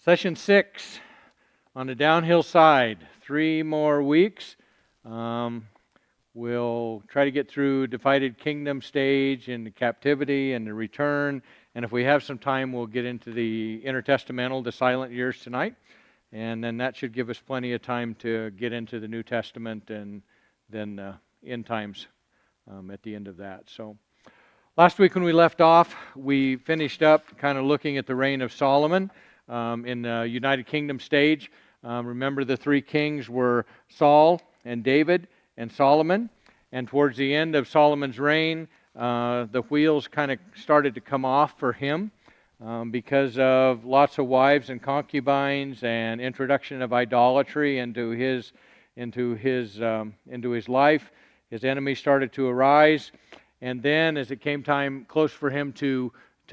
Session 6 on the downhill side. 3 more weeks. We'll try to get through divided kingdom stage and the captivity and the return. And if we have some time, we'll get into the intertestamental, the silent years tonight. And then that should give us plenty of time to get into the New Testament and then end times at the end of that. So last week when we left off, we finished up kind of looking at the reign of Solomon in the United Kingdom stage. Remember the 3 kings were Saul and David and Solomon. And towards the end of Solomon's reign, the wheels kind of started to come off for him because of lots of wives and concubines and introduction of idolatry into his life. His enemies started to arise. And then as it came time close for him to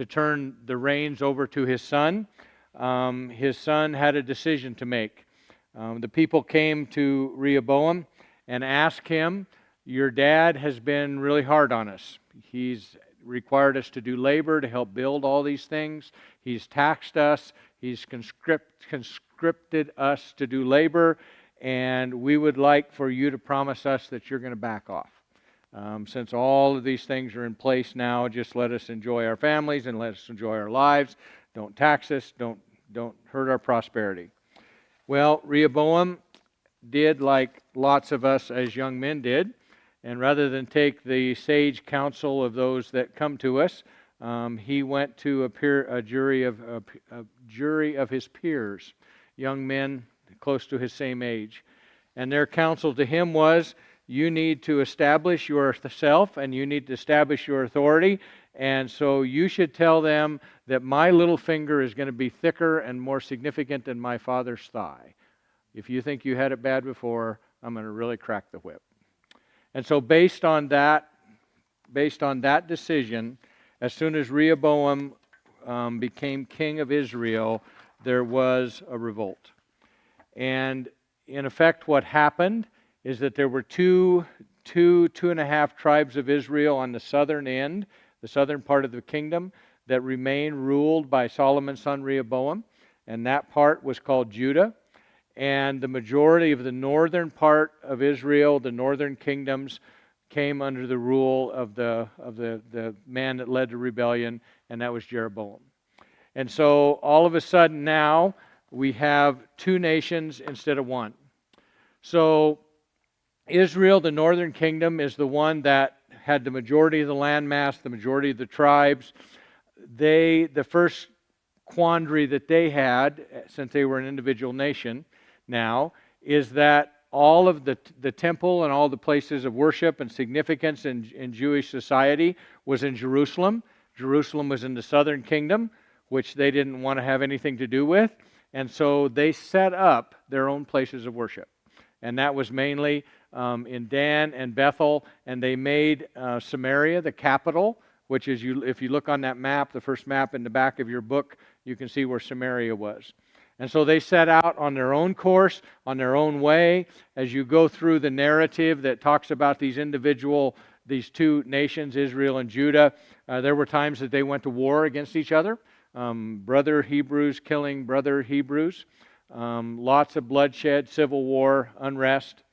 turn the reins over to his son had a decision to make. The people came to Rehoboam and asked him, "Your dad has been really hard on us. He's required us to do labor to help build all these things. He's taxed us. He's conscripted us to do labor. And we would like for you to promise us that you're going to back off. Since all of these things are in place now, just let us enjoy our families and let us enjoy our lives. Don't tax us. Don't hurt our prosperity." Well, Rehoboam did like lots of us as young men did. And rather than take the sage counsel of those that come to us, he went to a jury of his peers, young men close to his same age. And their counsel to him was, you need to establish yourself and you need to establish your authority. And so you should tell them that my little finger is going to be thicker and more significant than my father's thigh. If you think you had it bad before, I'm going to really crack the whip. And so based on that decision, as soon as Rehoboam became king of Israel, there was a revolt. And in effect what happened is that there were two and a half tribes of Israel on the southern end, the southern part of the kingdom, that remained ruled by Solomon's son Rehoboam. And that part was called Judah. And the majority of the northern part of Israel, the northern kingdoms, came under the rule of the man that led the rebellion, and that was Jeroboam. And so all of a sudden now we have 2 nations instead of 1. So Israel, the northern kingdom, is the one that had the majority of the landmass, the majority of the tribes. The first quandary that they had, since they were an individual nation now, is that all of the temple and all the places of worship and significance in Jewish society was in Jerusalem. Jerusalem was in the southern kingdom, which they didn't want to have anything to do with. And so they set up their own places of worship. And that was mainly in Dan and Bethel. And they made Samaria the capital, which is, if you look on that map, the first map in the back of your book, you can see where Samaria was. And so they set out on their own course, on their own way. As you go through the narrative that talks about these 2 nations, Israel and Judah, there were times that they went to war against each other. Brother Hebrews killing brother Hebrews. Lots of bloodshed, civil war, unrest.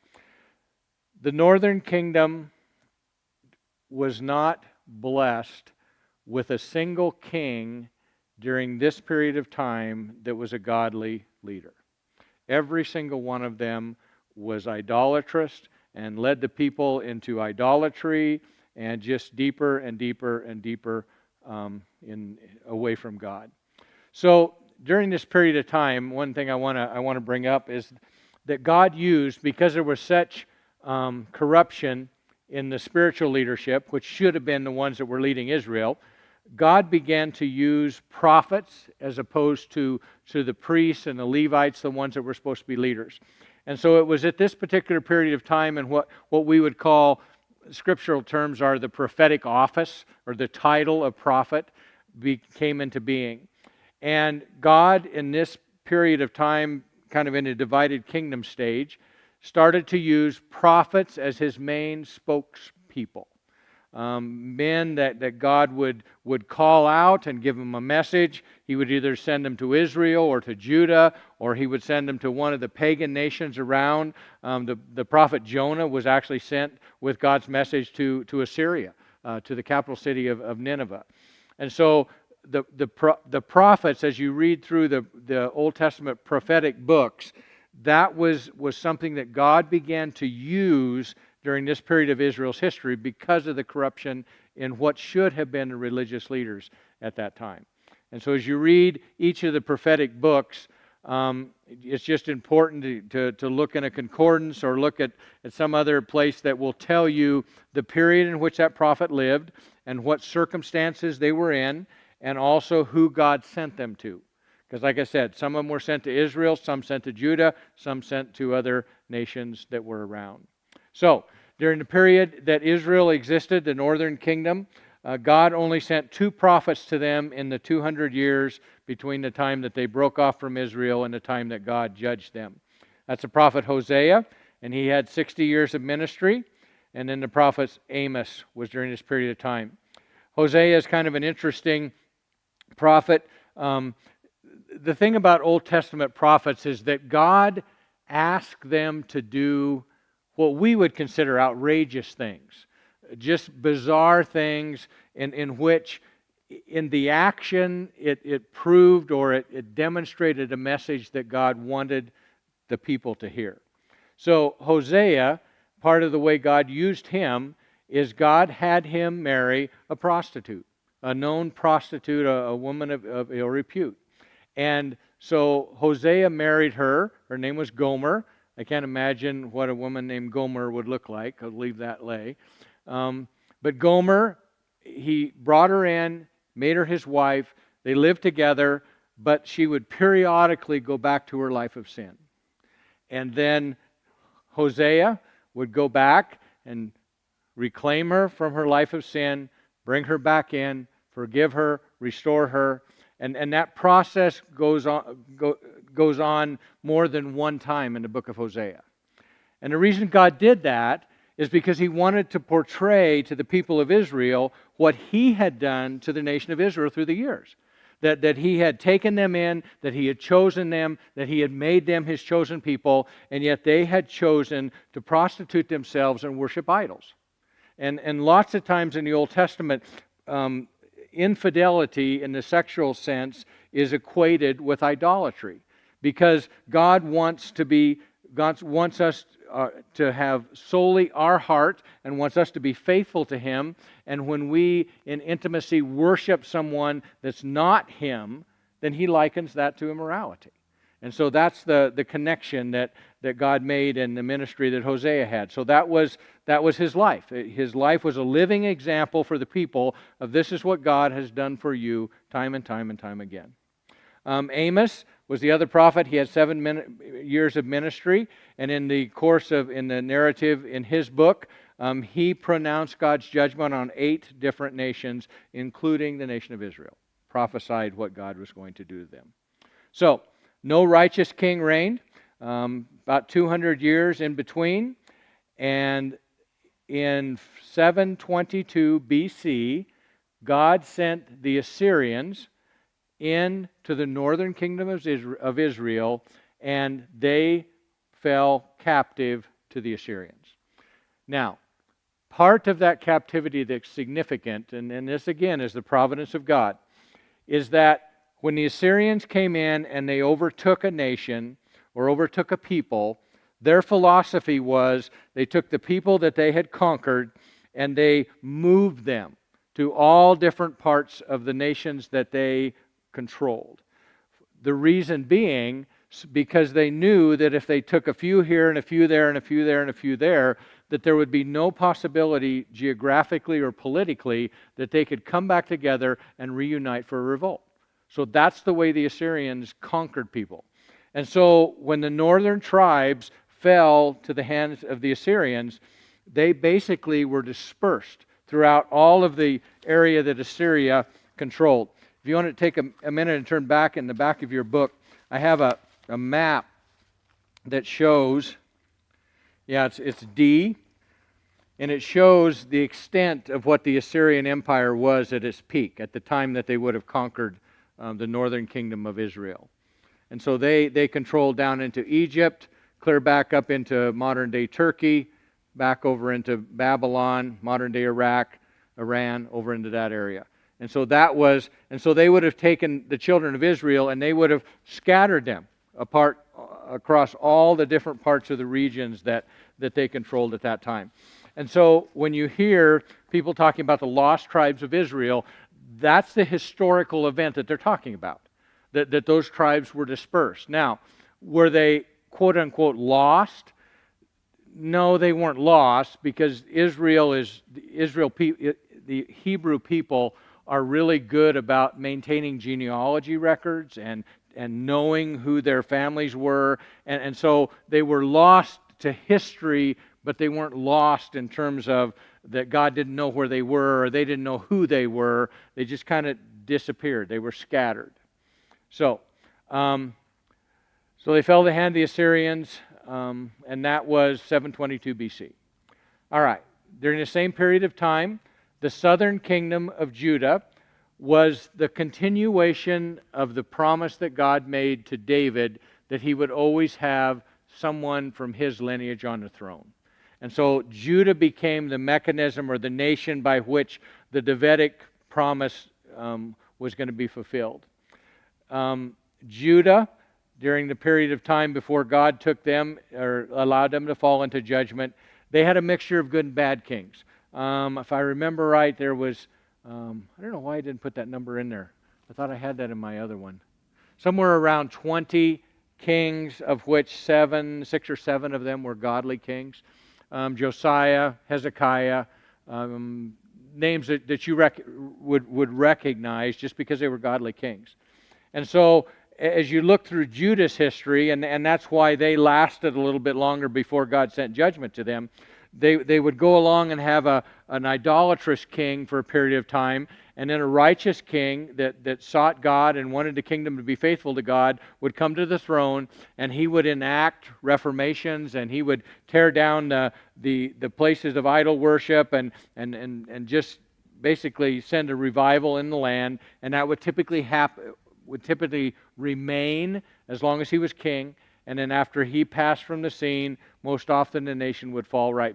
The northern kingdom was not blessed with a single king during this period of time that was a godly leader. Every single one of them was idolatrous and led the people into idolatry and just deeper and deeper and deeper away from God. So during this period of time, one thing I want to bring up is that God used, because there was such corruption in the spiritual leadership, which should have been the ones that were leading Israel, God began to use prophets as opposed to the priests and the Levites, the ones that were supposed to be leaders. And so it was at this particular period of time, and what we would call, scriptural terms are the prophetic office, or the title of prophet, came into being. And God, in this period of time, kind of in a divided kingdom stage, started to use prophets as His main spokespeople. men that God would call out and give them a message. He would either send them to Israel or to Judah, or he would send them to one of the pagan nations around. The prophet Jonah was actually sent with God's message to Assyria, to the capital city of Nineveh. And so the prophets, as you read through the Old Testament prophetic books, that was something that God began to use during this period of Israel's history because of the corruption in what should have been the religious leaders at that time. And so as you read each of the prophetic books, it's just important to look in a concordance or look at some other place that will tell you the period in which that prophet lived and what circumstances they were in, and also who God sent them to. Because like I said, some of them were sent to Israel, some sent to Judah, some sent to other nations that were around. So, during the period that Israel existed, the northern kingdom, God only sent 2 prophets to them in the 200 years between the time that they broke off from Israel and the time that God judged them. That's the prophet Hosea, and he had 60 years of ministry. And then the prophet Amos was during this period of time. Hosea is kind of an interesting prophet. The thing about Old Testament prophets is that God asked them to do what we would consider outrageous things, just bizarre things in which in the action it proved or it demonstrated a message that God wanted the people to hear. So Hosea, part of the way God used him is God had him marry a prostitute, a known prostitute, a woman of ill repute. And so Hosea married her. Her name was Gomer. I can't imagine what a woman named Gomer would look like. I'll leave that lay. But Gomer, he brought her in, made her his wife. They lived together, but she would periodically go back to her life of sin. And then Hosea would go back and reclaim her from her life of sin, bring her back in, forgive her, restore her. And that process goes on more than one time in the book of Hosea. And the reason God did that is because He wanted to portray to the people of Israel what He had done to the nation of Israel through the years. That He had taken them in, that He had chosen them, that He had made them His chosen people, and yet they had chosen to prostitute themselves and worship idols. And lots of times in the Old Testament, infidelity in the sexual sense is equated with idolatry, because God wants us to have solely our heart and wants us to be faithful to Him. And when we in intimacy worship someone that's not Him, then He likens that to immorality. And so that's the connection that God made in the ministry that Hosea had. So that was his life. His life was a living example for the people of this is what God has done for you time and time and time again. Amos was the other prophet. He had 7 years of ministry, and in the narrative in his book, he pronounced God's judgment on 8 different nations, including the nation of Israel. Prophesied what God was going to do to them. So, no righteous king reigned, about 200 years in between, and in 722 BC, God sent the Assyrians into the northern kingdom of Israel, and they fell captive to the Assyrians. Now, part of that captivity that's significant, and this again is the providence of God, is that when the Assyrians came in and they overtook a nation or overtook a people, their philosophy was they took the people that they had conquered and they moved them to all different parts of the nations that they controlled. The reason being because they knew that if they took a few here and a few there and a few there and a few there, that there would be no possibility geographically or politically that they could come back together and reunite for a revolt. So that's the way the Assyrians conquered people. And so when the northern tribes fell to the hands of the Assyrians, they basically were dispersed throughout all of the area that Assyria controlled. If you want to take a minute and turn back in the back of your book, I have a map that shows, it's D. And it shows the extent of what the Assyrian Empire was at its peak, at the time that they would have conquered the northern kingdom of Israel. And so they controlled down into Egypt, clear back up into modern-day Turkey, back over into Babylon, modern-day Iraq, Iran, over into that area. And so they would have taken the children of Israel and they would have scattered them apart across all the different parts of the regions that they controlled at that time. And so when you hear people talking about the lost tribes of Israel, that's the historical event that they're talking about, that those tribes were dispersed. Now, were they quote-unquote lost? No, they weren't lost, because the Hebrew people are really good about maintaining genealogy records and knowing who their families were. And so they were lost to history, but they weren't lost in terms of that God didn't know where they were or they didn't know who they were. They just kind of disappeared. They were scattered. So they fell to the hand of the Assyrians, and that was 722 BC. All right. During the same period of time, the southern kingdom of Judah was the continuation of the promise that God made to David that he would always have someone from his lineage on the throne. And so Judah became the mechanism or the nation by which the Davidic promise was going to be fulfilled. Judah, during the period of time before God took them or allowed them to fall into judgment, they had a mixture of good and bad kings. If I remember right, there was, I don't know why I didn't put that number in there. I thought I had that in my other one. Somewhere around 20 kings, of which 6 or 7 of them were godly kings. Josiah, Hezekiah, names that you would recognize just because they were godly kings. And so as you look through Judah's history, and that's why they lasted a little bit longer before God sent judgment to them, they would go along and have an idolatrous king for a period of time, and then a righteous king that sought God and wanted the kingdom to be faithful to God would come to the throne, and he would enact reformations, and he would tear down the places of idol worship and just basically send a revival in the land, and that would typically remain as long as he was king. And then after he passed from the scene, most often the nation would fall right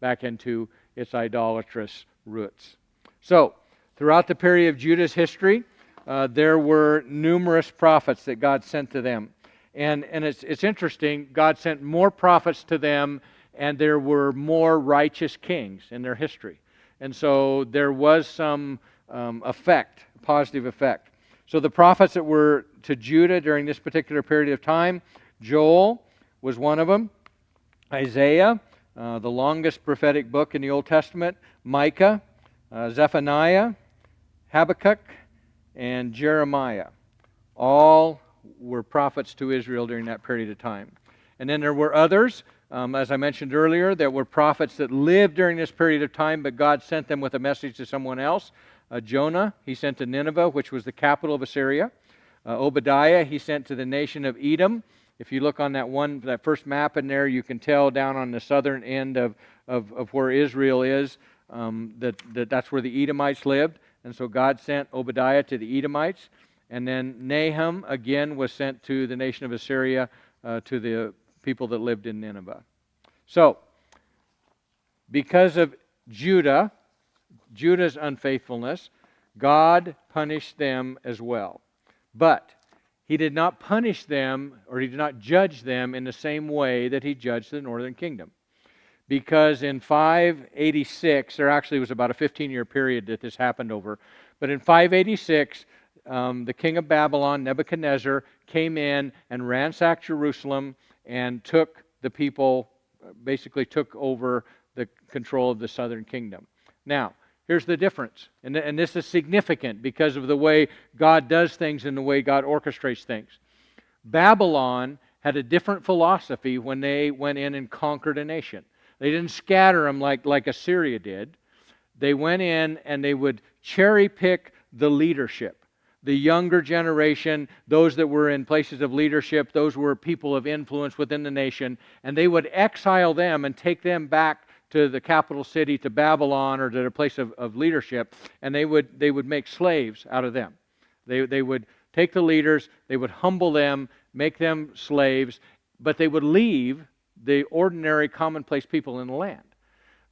back into its idolatrous roots. So, throughout the period of Judah's history, there were numerous prophets that God sent to them. And it's interesting, God sent more prophets to them, and there were more righteous kings in their history. And so there was some positive effect. So the prophets that were to Judah during this particular period of time, Joel was one of them. Isaiah, the longest prophetic book in the Old Testament. Micah, Zephaniah, Habakkuk, and Jeremiah. All were prophets to Israel during that period of time. And then there were others, as I mentioned earlier, that were prophets that lived during this period of time, but God sent them with a message to someone else. Jonah, he sent to Nineveh, which was the capital of Assyria. Obadiah, he sent to the nation of Edom. If you look on that first map in there, you can tell down on the southern end of where Israel is, that's where the Edomites lived. And so God sent Obadiah to the Edomites. And then Nahum, again, was sent to the nation of Assyria, to the people that lived in Nineveh. So, because of Judah's unfaithfulness, God punished them as well. But He did not punish them, or He did not judge them in the same way that He judged the northern kingdom. Because in 586, there actually was about a 15-year period that this happened over, but in 586, the king of Babylon, Nebuchadnezzar, came in and ransacked Jerusalem and took the people, basically took over the control of the southern kingdom. Now, here's the difference, and this is significant because of the way God does things and the way God orchestrates things. Babylon had a different philosophy when they went in and conquered a nation. They didn't scatter them like Assyria did. They went in and they would cherry pick the leadership. The younger generation, those that were in places of leadership, those were people of influence within the nation, and they would exile them and take them back to the capital city, to Babylon, or to their place of leadership, and they would make slaves out of them. They would take the leaders, they would humble them, make them slaves, but they would leave the ordinary commonplace people in the land.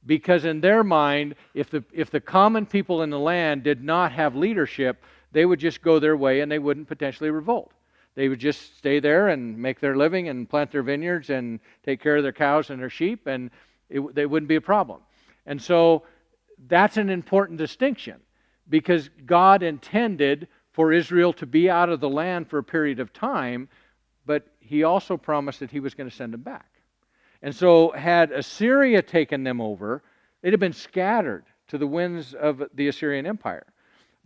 Because in their mind, if the common people in the land did not have leadership, they would just go their way and they wouldn't potentially revolt. They would just stay there and make their living and plant their vineyards and take care of their cows and their sheep, and they wouldn't be a problem. And so that's an important distinction, because God intended for Israel to be out of the land for a period of time, but He also promised that He was going to send them back. And so had Assyria taken them over, they'd have been scattered to the winds of the Assyrian Empire.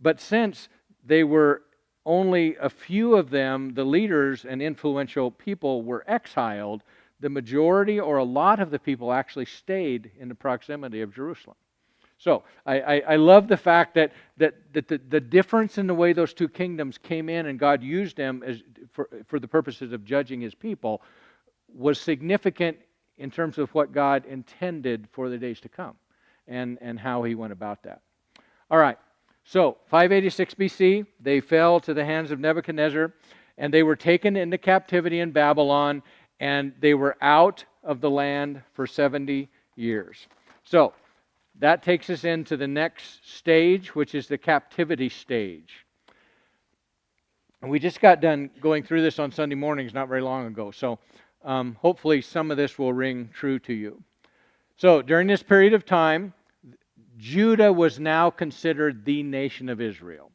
But since they were only a few of them, the leaders and influential people, were exiled, the majority or a lot of the people actually stayed in the proximity of Jerusalem. So I love the fact that the difference in the way those two kingdoms came in and God used them for the purposes of judging His people was significant in terms of what God intended for the days to come and how He went about that. All right, so 586 BC, they fell to the hands of Nebuchadnezzar, and they were taken into captivity in Babylon, and they were out of the land for 70 years. So that takes us into the next stage, which is the captivity stage. And we just got done going through this on Sunday mornings not very long ago, so hopefully some of this will ring true to you. So during this period of time, Judah was now considered the nation of Israel.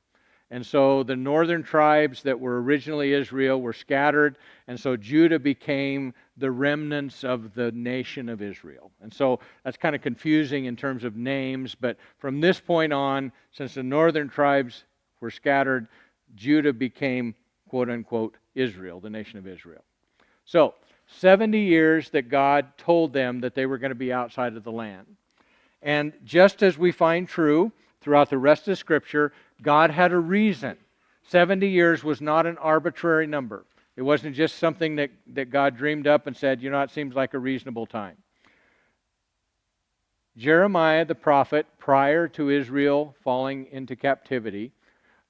And so the northern tribes that were originally Israel were scattered, and so Judah became the remnants of the nation of Israel. And so that's kind of confusing in terms of names, but from this point on, since the northern tribes were scattered, Judah became, quote-unquote, Israel, the nation of Israel. So 70 years that God told them that they were going to be outside of the land. And just as we find true throughout the rest of Scripture, God had a reason. 70 years was not an arbitrary number. It wasn't just something that God dreamed up and said, it seems like a reasonable time. Jeremiah the prophet, prior to Israel falling into captivity,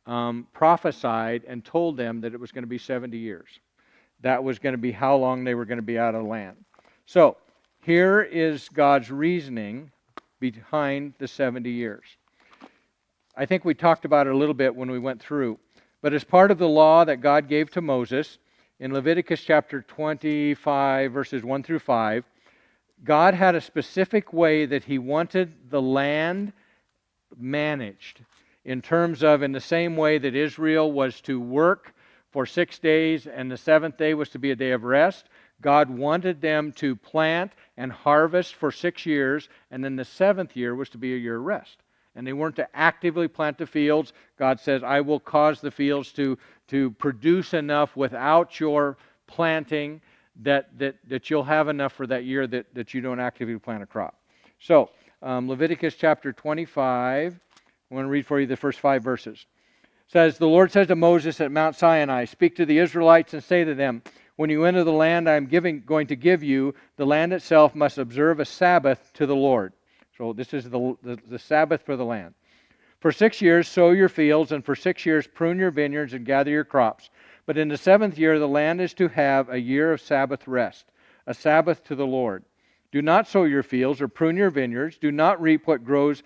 prophesied and told them that it was going to be 70 years. That was going to be how long they were going to be out of the land. So, here is God's reasoning behind the 70 years. I think we talked about it a little bit when we went through. But as part of the law that God gave to Moses, in Leviticus chapter 25, verses 1 through 5, God had a specific way that He wanted the land managed, in terms of, in the same way that Israel was to work for 6 days and the seventh day was to be a day of rest, God wanted them to plant and harvest for 6 years, and then the seventh year was to be a year of rest. And they weren't to actively plant the fields. God says, I will cause the fields to produce enough without your planting that you'll have enough for that year that you don't actively plant a crop. So, Leviticus chapter 25, I want to read for you the first 5 verses. It says, the Lord says to Moses at Mount Sinai, speak to the Israelites and say to them, when you enter the land I am going to give you, the land itself must observe a Sabbath to the Lord. So this is the Sabbath for the land. For 6 years sow your fields, and for 6 years prune your vineyards and gather your crops. But in the seventh year the land is to have a year of Sabbath rest, a Sabbath to the Lord. Do not sow your fields or prune your vineyards. Do not reap what grows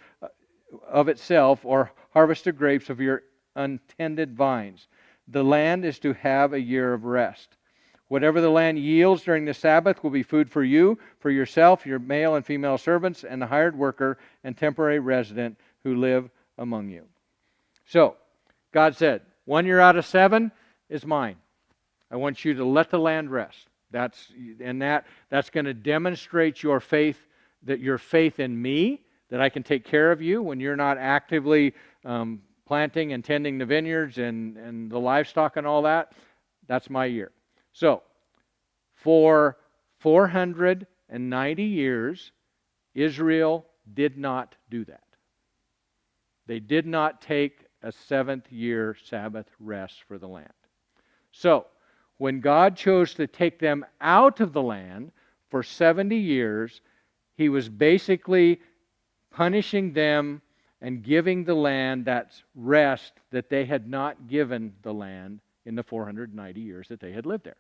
of itself or harvest the grapes of your untended vines. The land is to have a year of rest. Whatever the land yields during the Sabbath will be food for you, for yourself, your male and female servants, and the hired worker and temporary resident who live among you. So, God said, 1 year out of 7 is mine. I want you to let the land rest. That's going to demonstrate your faith in me, that I can take care of you when you're not actively planting and tending the vineyards and the livestock and all that. That's my year. So, for 490 years, Israel did not do that. They did not take a seventh year Sabbath rest for the land. So, when God chose to take them out of the land for 70 years, He was basically punishing them and giving the land that rest that they had not given the land in the 490 years that they had lived there.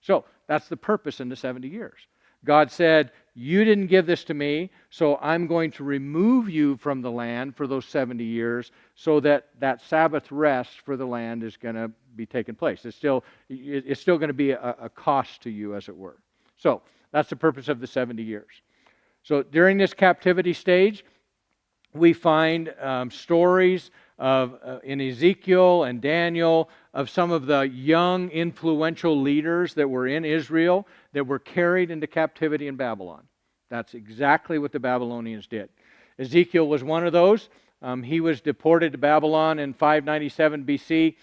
So that's the purpose in the 70 years. God said, you didn't give this to me, so I'm going to remove you from the land for those 70 years so that that Sabbath rest for the land is going to be taking place. It's still going to be a cost to you, as it were. So that's the purpose of the 70 years. So during this captivity stage, we find stories in Ezekiel and Daniel of some of the young, influential leaders that were in Israel that were carried into captivity in Babylon. That's exactly what the Babylonians did. Ezekiel was one of those. He was deported to Babylon in 597 BC.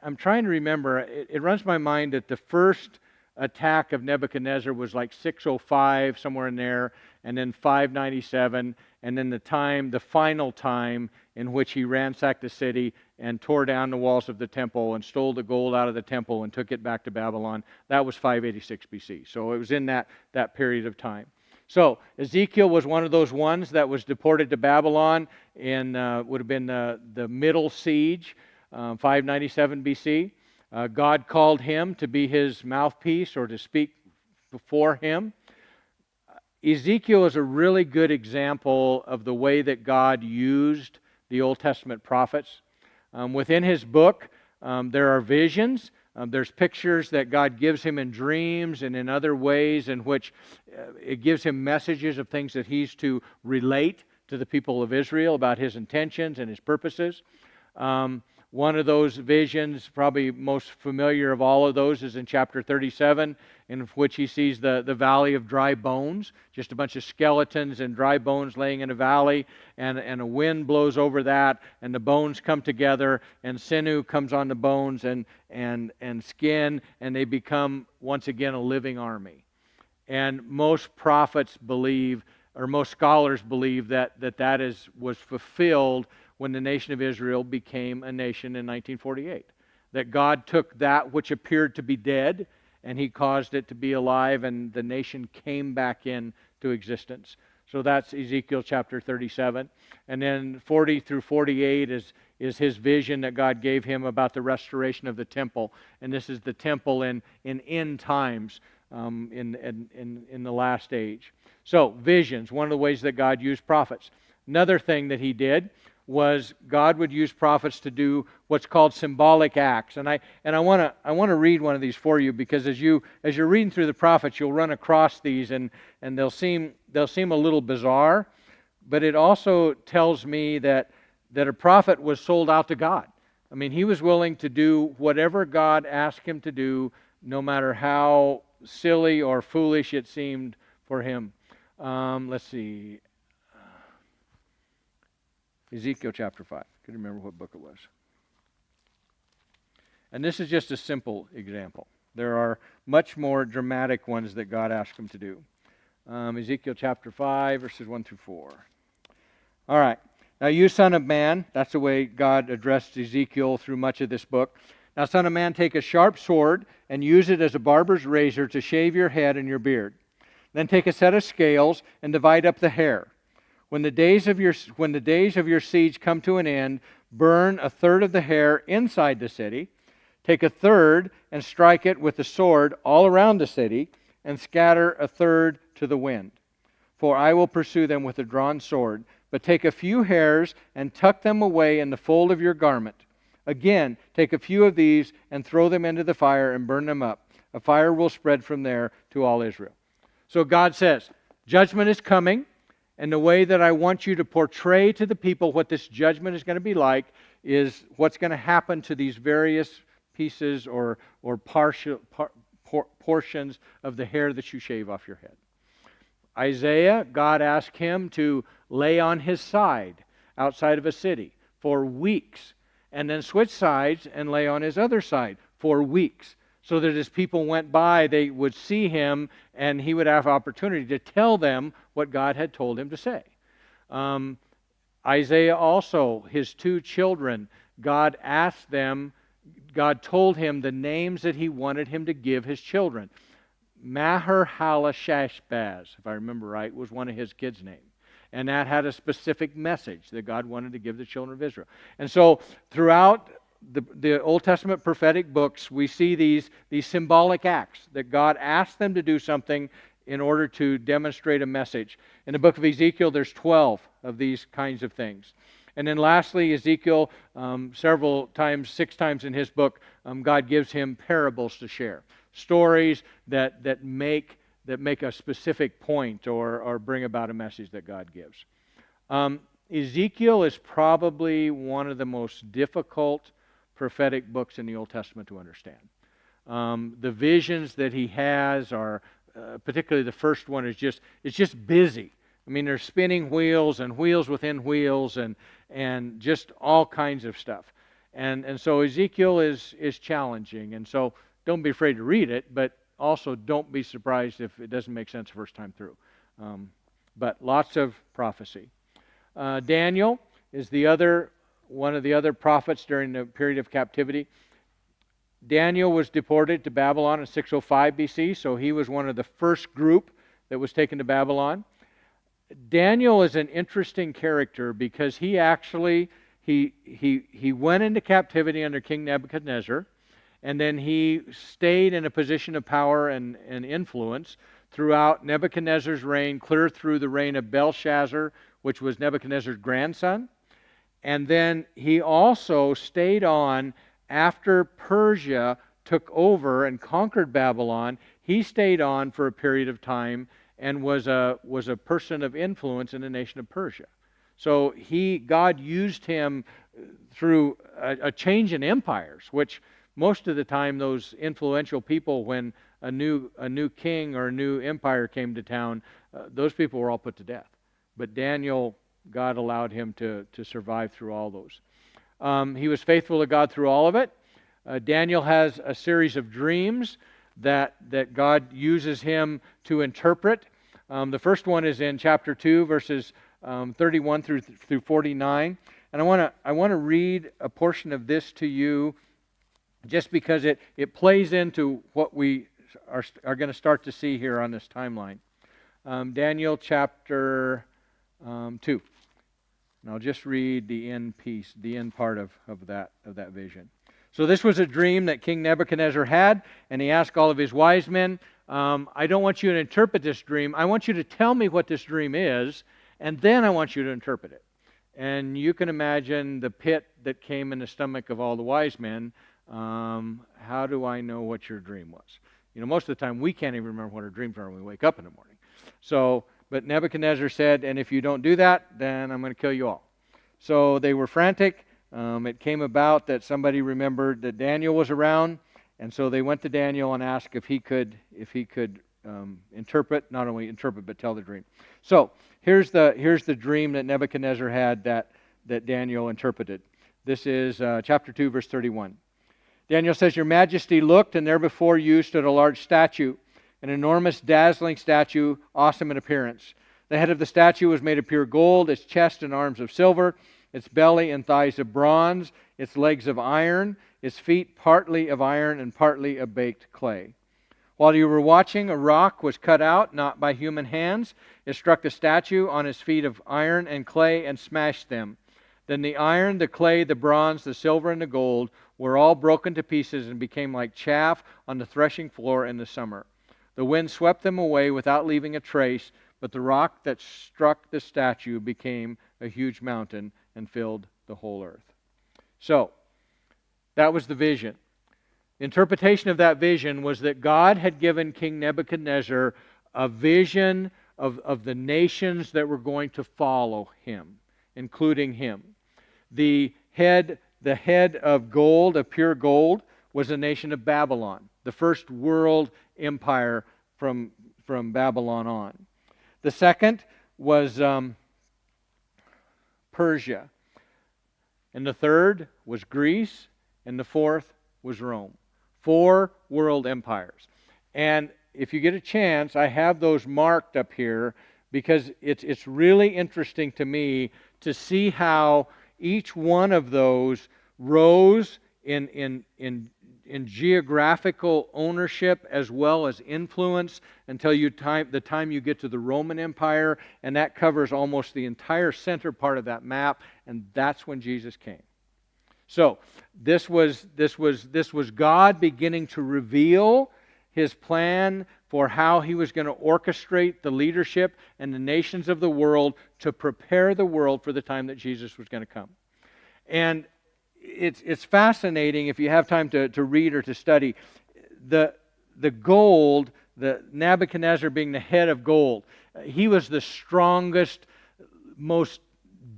I'm trying to remember. It runs my mind that the first attack of Nebuchadnezzar was like 605, somewhere in there, and then 597, and then the final time in which he ransacked the city and tore down the walls of the temple and stole the gold out of the temple and took it back to Babylon. That was 586 BC. So it was in that period of time. So Ezekiel was one of those ones that was deported to Babylon in would have been the middle siege, 597 BC. God called him to be his mouthpiece or to speak before him. Ezekiel is a really good example of the way that God used the Old Testament prophets. Within his book, there are visions. There's pictures that God gives him in dreams and in other ways in which it gives him messages of things that he's to relate to the people of Israel about his intentions and his purposes. One of those visions, probably most familiar of all of those, is in chapter 37, in which he sees the valley of dry bones, just a bunch of skeletons and dry bones laying in a valley, and a wind blows over that, and the bones come together, and sinew comes on the bones and skin, and they become, once again, a living army. And most prophets believe, or most scholars believe, that was fulfilled when the nation of Israel became a nation in 1948. That God took that which appeared to be dead and He caused it to be alive, and the nation came back into existence. So that's Ezekiel chapter 37. And then 40 through 48 is his vision that God gave him about the restoration of the temple. And this is the temple in end times, in the last age. So visions, one of the ways that God used prophets. Another thing that He did was God would use prophets to do what's called symbolic acts. And I want to read one of these for you, because as you're reading through the prophets, you'll run across these and they'll seem a little bizarre, but it also tells me that a prophet was sold out to God. I mean, he was willing to do whatever God asked him to do, no matter how silly or foolish it seemed for him. Let's see. Ezekiel chapter 5. I couldn't remember what book it was. And this is just a simple example. There are much more dramatic ones that God asked him to do. Ezekiel chapter 5, verses 1 through 4. All right. Now, you son of man, that's the way God addressed Ezekiel through much of this book. Now, son of man, take a sharp sword and use it as a barber's razor to shave your head and your beard. Then take a set of scales and divide up the hair. When the days of your siege come to an end, burn a third of the hair inside the city. Take a third and strike it with the sword all around the city, and scatter a third to the wind. For I will pursue them with a drawn sword. But take a few hairs and tuck them away in the fold of your garment. Again, take a few of these and throw them into the fire and burn them up. A fire will spread from there to all Israel. So God says, judgment is coming. And the way that I want you to portray to the people what this judgment is going to be like is what's going to happen to these various pieces or portions of the hair that you shave off your head. Isaiah, God asked him to lay on his side outside of a city for weeks, and then switch sides and lay on his other side for weeks, so that as people went by, they would see him and he would have opportunity to tell them what God had told him to say. Isaiah also, his two children, God told him the names that He wanted him to give his children. Maher-Shalal-Hash-Baz, if I remember right, was one of his kids' names. And that had a specific message that God wanted to give the children of Israel. And so throughout the Old Testament prophetic books, we see these symbolic acts that God asked them to do something in order to demonstrate a message. In the book of Ezekiel, there's 12 of these kinds of things. And then lastly, Ezekiel, several times, 6 times in his book, God gives him parables to share. Stories that make a specific point or bring about a message that God gives. Ezekiel is probably one of the most difficult prophetic books in the Old Testament to understand. The visions that he has are, particularly the first one, it's just busy. I mean, there's spinning wheels and wheels within wheels and just all kinds of stuff. And so Ezekiel is challenging. And so don't be afraid to read it, but also don't be surprised if it doesn't make sense the first time through. But lots of prophecy. Daniel is one of the other prophets during the period of captivity. Daniel was deported to Babylon in 605 BC, so he was one of the first group that was taken to Babylon. Daniel is an interesting character because he actually he went into captivity under King Nebuchadnezzar, and then he stayed in a position of power and influence throughout Nebuchadnezzar's reign, clear through the reign of Belshazzar, which was Nebuchadnezzar's grandson. And then he also stayed on after Persia took over and conquered Babylon. He stayed on for a period of time and was a person of influence in the nation of Persia. So God used him through a change in empires, which most of the time those influential people, when a new king or a new empire came to town, those people were all put to death. But Daniel, God allowed him to survive through all those. He was faithful to God through all of it. Daniel has a series of dreams that God uses him to interpret. The first one is in chapter 2, verses 31 through 49. And I want to read a portion of this to you just because it plays into what we are going to start to see here on this timeline. Daniel chapter 2. And I'll just read the end piece, the end part of that vision. So this was a dream that King Nebuchadnezzar had, and he asked all of his wise men, I don't want you to interpret this dream. I want you to tell me what this dream is, and then I want you to interpret it. And you can imagine the pit that came in the stomach of all the wise men. How do I know what your dream was? Most of the time we can't even remember what our dreams are when we wake up in the morning. But Nebuchadnezzar said, and if you don't do that, then I'm going to kill you all. So they were frantic. It came about that somebody remembered that Daniel was around, and so they went to Daniel and asked if he could interpret, not only interpret but tell the dream. So here's the dream that Nebuchadnezzar had that Daniel interpreted. This is chapter 2, verse 31. Daniel says, Your Majesty looked, and there before you stood a large statue, an enormous, dazzling statue, awesome in appearance. The head of the statue was made of pure gold, its chest and arms of silver, its belly and thighs of bronze, its legs of iron, its feet partly of iron and partly of baked clay. While you were watching, a rock was cut out, not by human hands. It struck the statue on its feet of iron and clay and smashed them. Then the iron, the clay, the bronze, the silver, and the gold were all broken to pieces and became like chaff on the threshing floor in the summer. The wind swept them away without leaving a trace, but the rock that struck the statue became a huge mountain and filled the whole earth. So, that was the vision. The interpretation of that vision was that God had given King Nebuchadnezzar a vision of the nations that were going to follow him, including him. The head of gold, of pure gold, was the nation of Babylon, the first world empire from Babylon on. The second was Persia. And the third was Greece. And the fourth was Rome. 4 world empires. And if you get a chance, I have those marked up here because it's really interesting to me to see how each one of those rose in in geographical ownership as well as influence until the time you get to the Roman Empire, and that covers almost the entire center part of that map, and that's when Jesus came. So this was God beginning to reveal His plan for how He was going to orchestrate the leadership and the nations of the world to prepare the world for the time that Jesus was going to come. And it's fascinating if you have time to read or to study. The gold, the Nebuchadnezzar being the head of gold, he was the strongest, most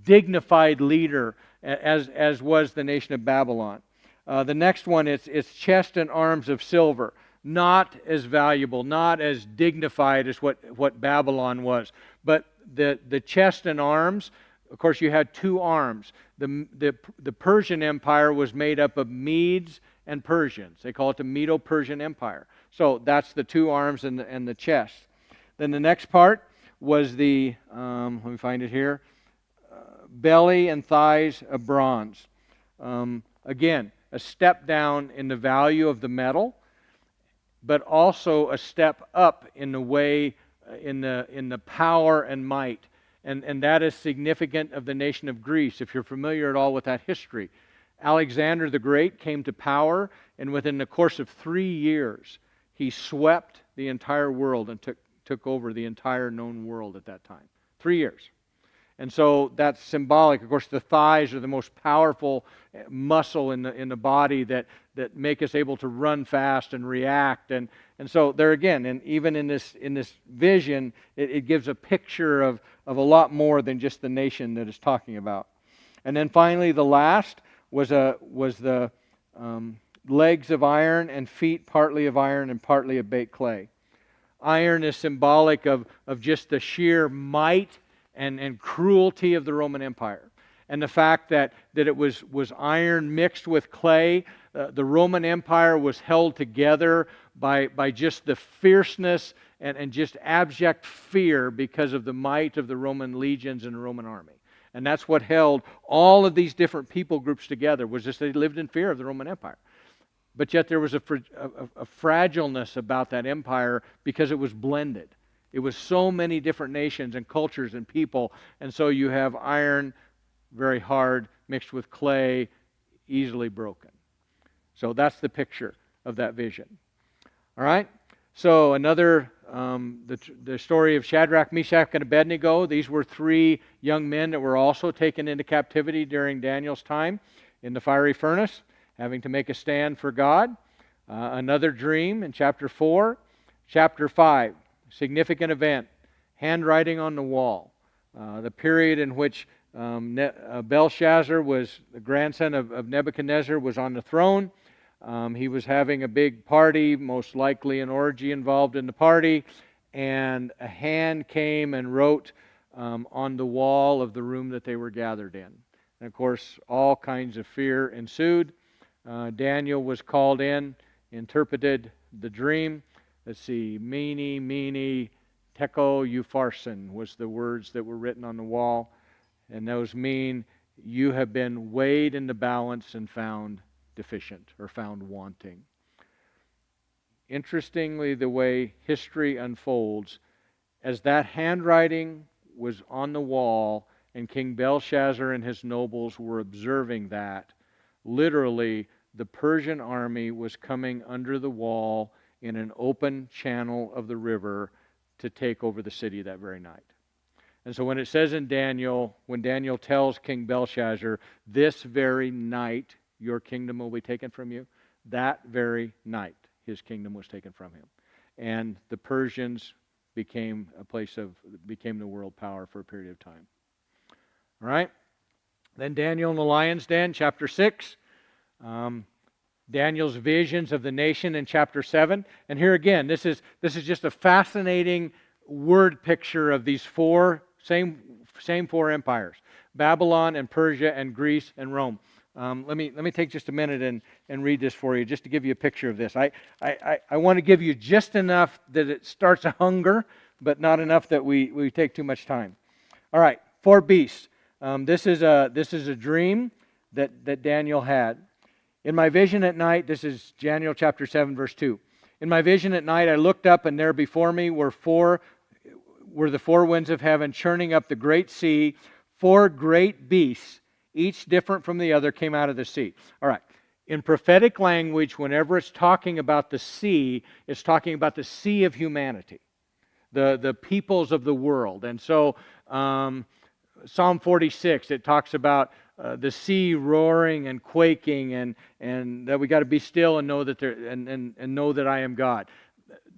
dignified leader, as was the nation of Babylon. The next one, it's chest and arms of silver. Not as valuable, not as dignified as what Babylon was. But the chest and arms, of course, you had two arms. The Persian Empire was made up of Medes and Persians. They call it the Medo-Persian Empire. So that's the two arms and the chest. Then the next part was the, let me find it here, belly and thighs of bronze. Again, a step down in the value of the metal, but also a step up in the way, in the power and might. And that is significant of the nation of Greece, if you're familiar at all with that history. Alexander the Great came to power, and within the course of 3 years, he swept the entire world and took over the entire known world at that time. 3 years. And so that's symbolic. Of course, the thighs are the most powerful muscle in the body that make us able to run fast and react. And so there again, and even in this vision, it gives a picture of a lot more than just the nation that it's talking about. And then finally, the last was the legs of iron and feet partly of iron and partly of baked clay. Iron is symbolic of just the sheer might and cruelty of the Roman Empire. And the fact that it was iron mixed with clay. The Roman Empire was held together by just the fierceness and just abject fear because of the might of the Roman legions and the Roman army. And that's what held all of these different people groups together, was just they lived in fear of the Roman Empire. But yet there was a fragileness about that empire because it was blended. It was so many different nations and cultures and people, and so you have iron, very hard, mixed with clay, easily broken. So that's the picture of that vision. All right? So another, the story of Shadrach, Meshach, and Abednego. These were 3 young men that were also taken into captivity during Daniel's time in the fiery furnace, having to make a stand for God. Another dream in chapter 4. Chapter 5. Significant event, handwriting on the wall. The period in which Belshazzar, was the grandson of Nebuchadnezzar, was on the throne. He was having a big party, most likely an orgy involved in the party, and a hand came and wrote on the wall of the room that they were gathered in. And of course, all kinds of fear ensued. Daniel was called in, interpreted the dream. Let's see, mene, tekel, upharsin was the words that were written on the wall. And those mean you have been weighed in the balance and found deficient or found wanting. Interestingly, the way history unfolds, as that handwriting was on the wall and King Belshazzar and his nobles were observing that, literally the Persian army was coming under the wall in an open channel of the river to take over the city that very night. And so when it says in Daniel, when Daniel tells King Belshazzar, this very night your kingdom will be taken from you, that very night his kingdom was taken from him. And the Persians became the world power for a period of time. All right? Then Daniel in the lion's den, chapter 6. Daniel's visions of the nation in chapter 7. And here again, this is just a fascinating word picture of these same 4 empires. Babylon and Persia and Greece and Rome. Let me take just a minute and read this for you, just to give you a picture of this. I want to give you just enough that it starts a hunger, but not enough that we take too much time. All right, 4 beasts. This is a dream that Daniel had. In my vision at night, this is Daniel chapter 7, verse 2. In my vision at night, I looked up, and there before me were the four winds of heaven, churning up the great sea. Four great beasts, each different from the other, came out of the sea. All right. In prophetic language, whenever it's talking about the sea, it's talking about the sea of humanity, the peoples of the world. And so Psalm 46, it talks about the sea roaring and quaking, and that we got to be still and know that know that I am God.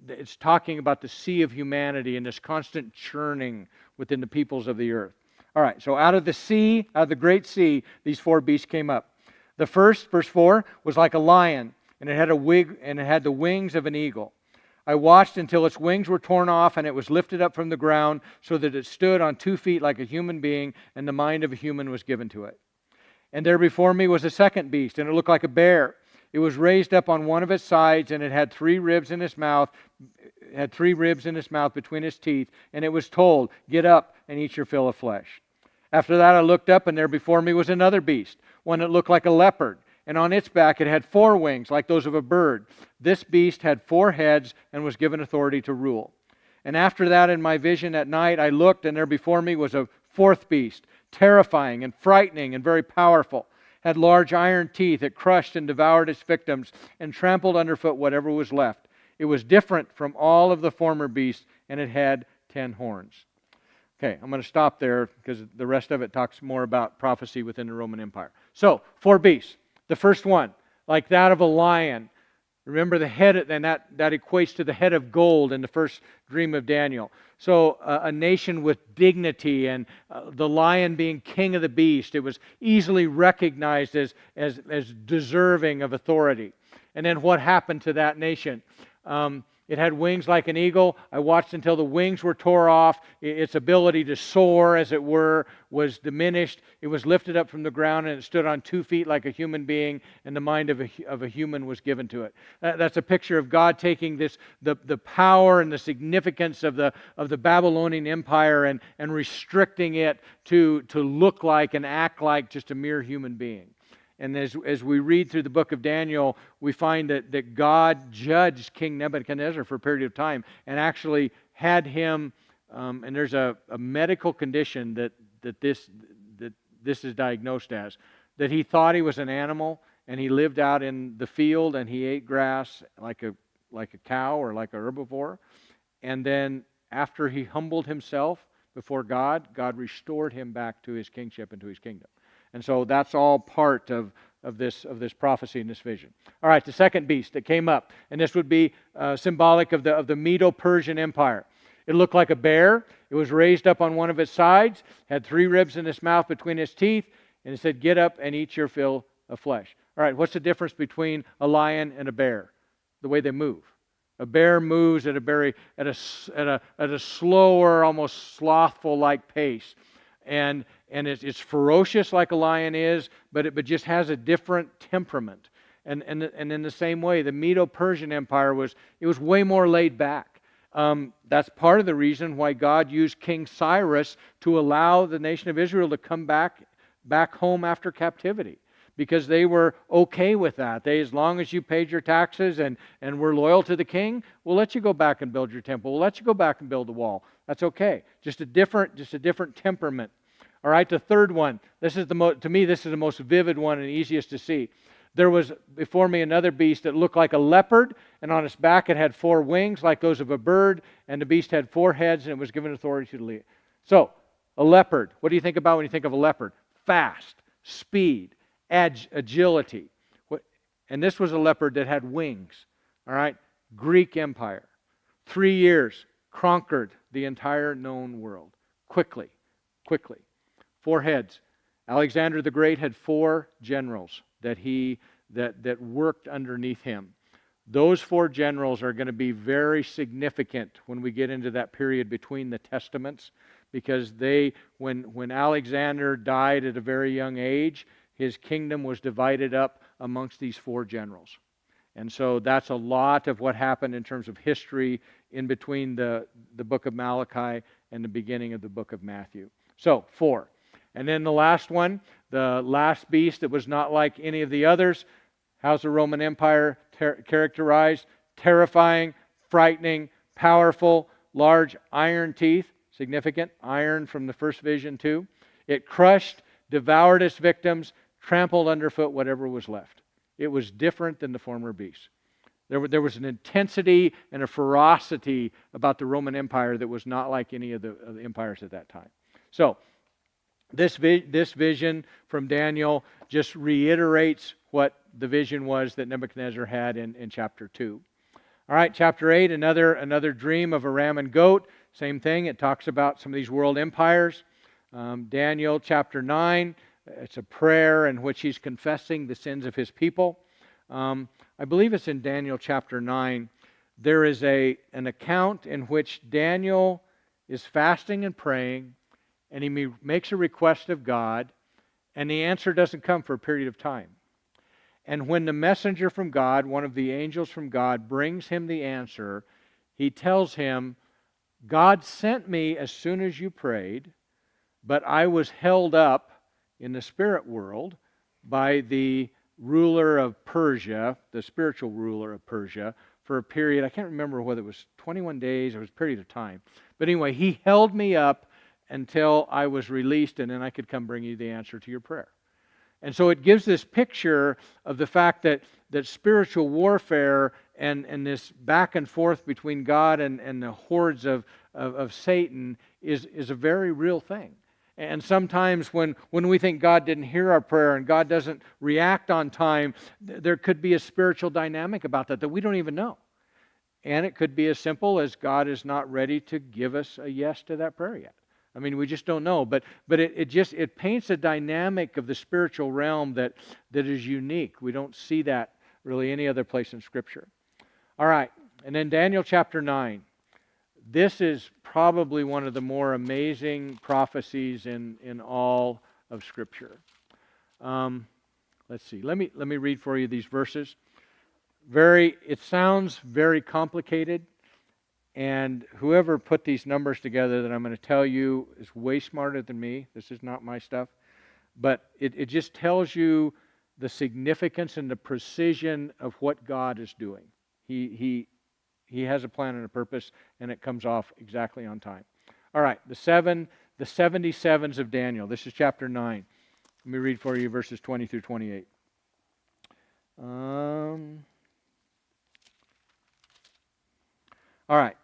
It's talking about the sea of humanity and this constant churning within the peoples of the earth. All right, so out of the sea, out of the great sea, these four beasts came up. The first, verse 4, was like a lion, and it had the wings of an eagle. I watched until its wings were torn off, and it was lifted up from the ground so that it stood on 2 feet like a human being, and the mind of a human was given to it. And there before me was a second beast, and it looked like a bear. It was raised up on one of its sides, and it had 3 ribs in its mouth. It had 3 ribs in its mouth between its teeth, and it was told, "Get up and eat your fill of flesh." After that I looked up, and there before me was another beast, one that looked like a leopard, and on its back it had 4 wings like those of a bird. This beast had 4 heads and was given authority to rule. And after that, in my vision at night, I looked, and there before me was a 4th beast, terrifying and frightening and very powerful. Had large iron teeth. It crushed and devoured its victims and trampled underfoot whatever was left. It was different from all of the former beasts, and it had 10 horns. Okay, I'm going to stop there because the rest of it talks more about prophecy within the Roman Empire. So, 4 beasts. The first one, like that of a lion. Remember the head, and that equates to the head of gold in the first dream of Daniel. So a nation with dignity, and the lion being king of the beast, it was easily recognized as deserving of authority. And then what happened to that nation? It had wings like an eagle. I watched until the wings were tore off. Its ability to soar, as it were, was diminished. It was lifted up from the ground, and it stood on 2 feet like a human being, and the mind of a human was given to it. That's a picture of God taking the power and the significance of the Babylonian Empire and restricting it to look like and act like just a mere human being. And as we read through the book of Daniel, we find that God judged King Nebuchadnezzar for a period of time and actually had him, and there's a medical condition that this is diagnosed as, that he thought he was an animal, and he lived out in the field, and he ate grass like a cow or like a herbivore. And then after he humbled himself before God, God restored him back to his kingship and to his kingdom. And so that's all part of this prophecy and this vision. All right, the second beast that came up, and this would be symbolic of the Medo-Persian Empire. It looked like a bear. It was raised up on one of its sides, had 3 ribs in its mouth between its teeth, and it said, "Get up and eat your fill of flesh." All right, what's the difference between a lion and a bear? The way they move. A bear moves at a slower, almost slothful-like pace. And it's ferocious like a lion is, but it just has a different temperament. And in the same way, the Medo-Persian Empire was way more laid back. That's part of the reason why God used King Cyrus to allow the nation of Israel to come back home after captivity, because they were okay with that. As long as you paid your taxes and were loyal to the king, we'll let you go back and build your temple. We'll let you go back and build the wall. That's okay. Just a different temperament. All right, the third one. To me, this is the most vivid one and easiest to see. There was before me another beast that looked like a leopard, and on its back it had 4 wings like those of a bird, and the beast had 4 heads, and it was given authority to lead. So, a leopard. What do you think about when you think of a leopard? Fast, speed, agility. And this was a leopard that had wings. All right, Greek Empire. 3 years, conquered the entire known world. Quickly. 4 heads. Alexander the Great had 4 generals that worked underneath him. Those 4 generals are going to be very significant when we get into that period between the Testaments, because when Alexander died at a very young age, his kingdom was divided up amongst these 4 generals. And so that's a lot of what happened in terms of history in between the book of Malachi and the beginning of the book of Matthew. So, 4. And then the last one, the last beast that was not like any of the others, How's the Roman Empire characterized? Terrifying, frightening, powerful, large iron teeth, significant, iron from the first vision too. It crushed, devoured its victims, trampled underfoot whatever was left. It was different than the former beasts. There was an intensity and a ferocity about the Roman Empire that was not like any of the empires at that time. So, this vision from Daniel just reiterates what the vision was that Nebuchadnezzar had in chapter 2. All right, chapter 8, another dream of a ram and goat. Same thing, it talks about some of these world empires. Daniel chapter 9, it's a prayer in which he's confessing the sins of his people. I believe it's in Daniel chapter 9. There is an account in which Daniel is fasting and praying, and he makes a request of God, and the answer doesn't come for a period of time. And when the messenger from God, one of the angels from God, brings him the answer, he tells him, God sent me as soon as you prayed, but I was held up in the spirit world by the ruler of Persia, the spiritual ruler of Persia, for a period, I can't remember whether it was 21 days or it was a period of time. But anyway, he held me up until I was released, and then I could come bring you the answer to your prayer. And so it gives this picture of the fact that spiritual warfare and this back and forth between God and the hordes of Satan is a very real thing. And sometimes when we think God didn't hear our prayer and God doesn't react on time, there could be a spiritual dynamic about that we don't even know. And it could be as simple as God is not ready to give us a yes to that prayer yet. I mean, we just don't know. But it paints a dynamic of the spiritual realm that is unique. We don't see that really any other place in Scripture. All right, and then Daniel chapter 9. This is probably one of the more amazing prophecies in all of Scripture. Let's see. Let me read for you these verses. It sounds very complicated, and whoever put these numbers together that I'm going to tell you is way smarter than me. This is not my stuff, but it just tells you the significance and the precision of what God is doing. He has a plan and a purpose, and it comes off exactly on time. All right, the 77s of Daniel. This is chapter 9. Let me read for you verses 20 through 28. All right.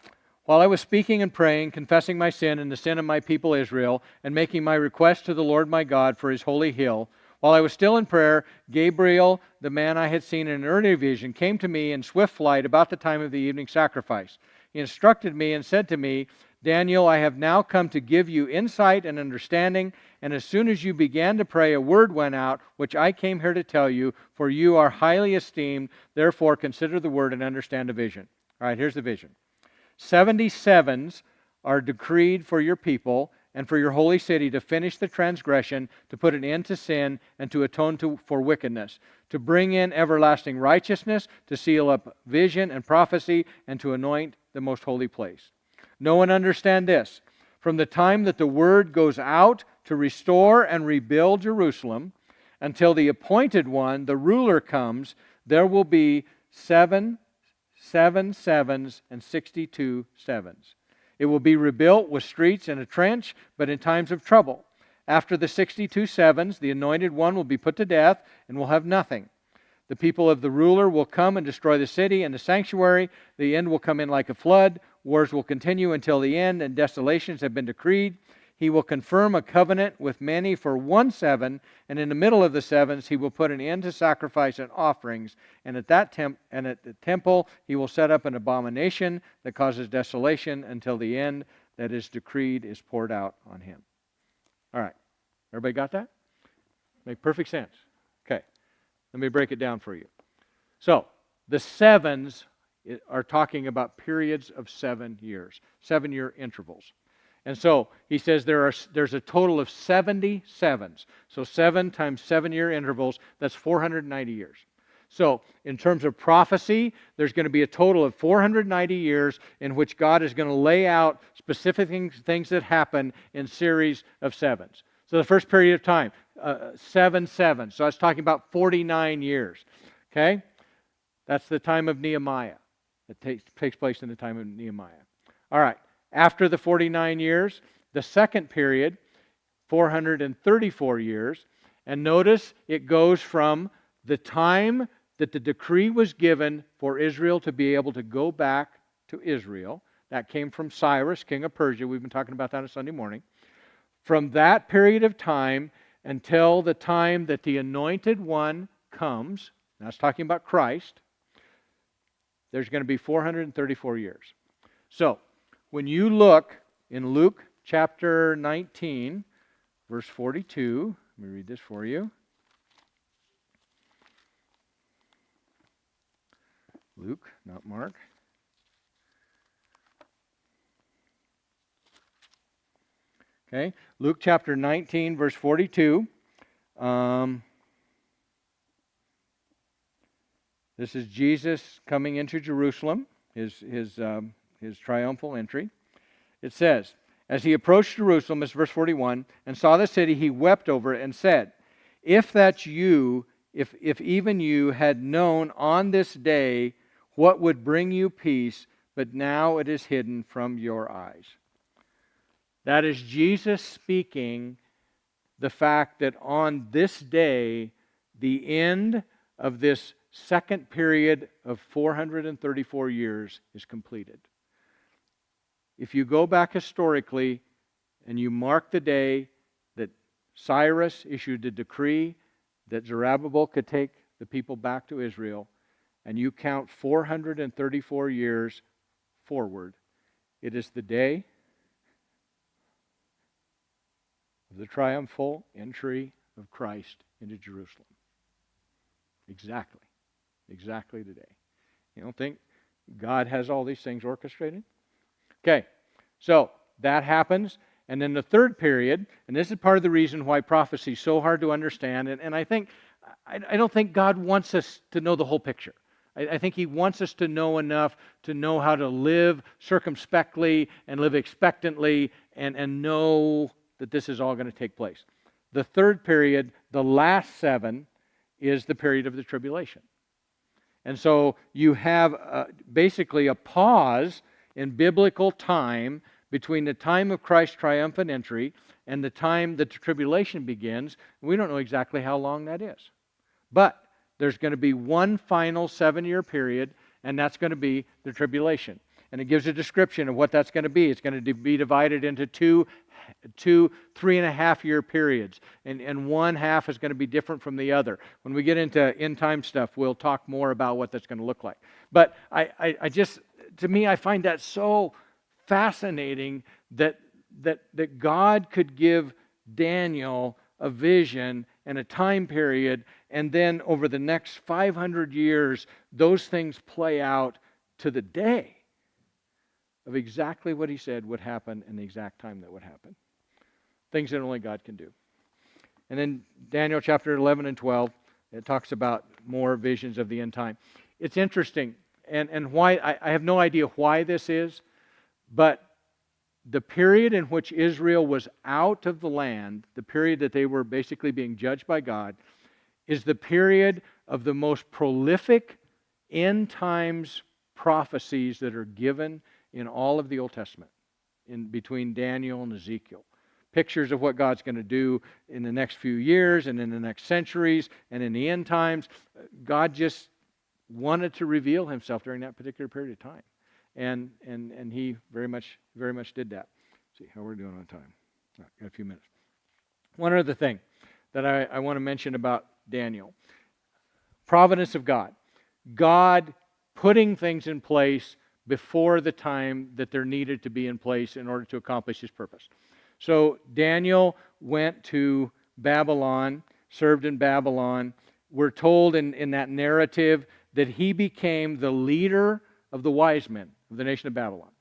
While I was speaking and praying, confessing my sin and the sin of my people Israel, and making my request to the Lord my God for His holy hill, while I was still in prayer, Gabriel, the man I had seen in an earlier vision, came to me in swift flight about the time of the evening sacrifice. He instructed me and said to me, Daniel, I have now come to give you insight and understanding, and as soon as you began to pray, a word went out, which I came here to tell you, for you are highly esteemed. Therefore, consider the word and understand the vision. All right, here's the vision. 77s are decreed for your people and for your holy city to finish the transgression, to put an end to sin, and to atone for wickedness, to bring in everlasting righteousness, to seal up vision and prophecy, and to anoint the most holy place. Know and understand this. From the time that the word goes out to restore and rebuild Jerusalem, until the appointed one, the ruler, comes, there will be 7 sevens and 62 sevens. It will be rebuilt with streets and a trench, but in times of trouble. After the 62 sevens, the anointed one will be put to death and will have nothing. The people of the ruler will come and destroy the city and the sanctuary. The end will come in like a flood. Wars will continue until the end, and desolations have been decreed. He will confirm a covenant with many for 1 7, and in the middle of the sevens he will put an end to sacrifice and offerings, and at the temple he will set up an abomination that causes desolation until the end that is decreed is poured out on him. All right, everybody got that? Make perfect sense. Okay, let me break it down for you. So, the sevens are talking about periods of 7 years, 7-year intervals. And so he says there's a total of 77s. So 7 times 7-year intervals, that's 490 years. So in terms of prophecy, there's going to be a total of 490 years in which God is going to lay out specific things that happen in series of sevens. So the first period of time, 7 sevens. So I was talking about 49 years. Okay? That's the time of Nehemiah. It takes place in the time of Nehemiah. All right. After the 49 years, the second period, 434 years. And notice it goes from the time that the decree was given for Israel to be able to go back to Israel. That came from Cyrus, king of Persia. We've been talking about that on Sunday morning. From that period of time until the time that the Anointed One comes, that's talking about Christ, there's going to be 434 years. So, when you look in Luke chapter 19, verse 42, let me read this for you. Luke, not Mark. Okay, Luke chapter 19, verse 42. This is Jesus coming into Jerusalem, his triumphal entry. It says, as he approached Jerusalem, this is verse 41, and saw the city, he wept over it and said, if that's you, if even you had known on this day what would bring you peace, but now it is hidden from your eyes. That is Jesus speaking the fact that on this day, the end of this second period of 434 years is completed. If you go back historically and you mark the day that Cyrus issued a decree that Zerubbabel could take the people back to Israel, and you count 434 years forward, it is the day of the triumphal entry of Christ into Jerusalem. Exactly today. You don't think God has all these things orchestrated? Okay, so that happens. And then the third period, and this is part of the reason why prophecy is so hard to understand, and I don't think God wants us to know the whole picture. I think He wants us to know enough to know how to live circumspectly and live expectantly and know that this is all going to take place. The third period, the last 7, is the period of the tribulation. And so you have basically a pause in biblical time between the time of Christ's triumphant entry and the time that the tribulation begins. We don't know exactly how long that is. But there's going to be one final 7-year period, and that's going to be the tribulation. And it gives a description of what that's going to be. It's going to be divided into two 3.5-year periods, and one half is going to be different from the other. When we get into end time stuff, we'll talk more about what that's going to look like. But I just, to me, I find that so fascinating that God could give Daniel a vision and a time period, and then over the next 500 years, those things play out to the day of exactly what he said would happen and the exact time that would happen. Things that only God can do. And then Daniel chapter 11 and 12, it talks about more visions of the end time. It's interesting, and why I have no idea why this is, but the period in which Israel was out of the land, the period that they were basically being judged by God, is the period of the most prolific end times prophecies that are given in all of the Old Testament, in between Daniel and Ezekiel. Pictures of what God's going to do in the next few years and in the next centuries and in the end times. God just wanted to reveal Himself during that particular period of time. And He very much did that. Let's see how we're doing on time. Got a few minutes. One other thing that I want to mention about Daniel. Providence of God. God putting things in place before the time that they're needed to be in place in order to accomplish His purpose. So Daniel went to Babylon, served in Babylon. We're told in that narrative that he became the leader of the wise men of the nation of Babylon.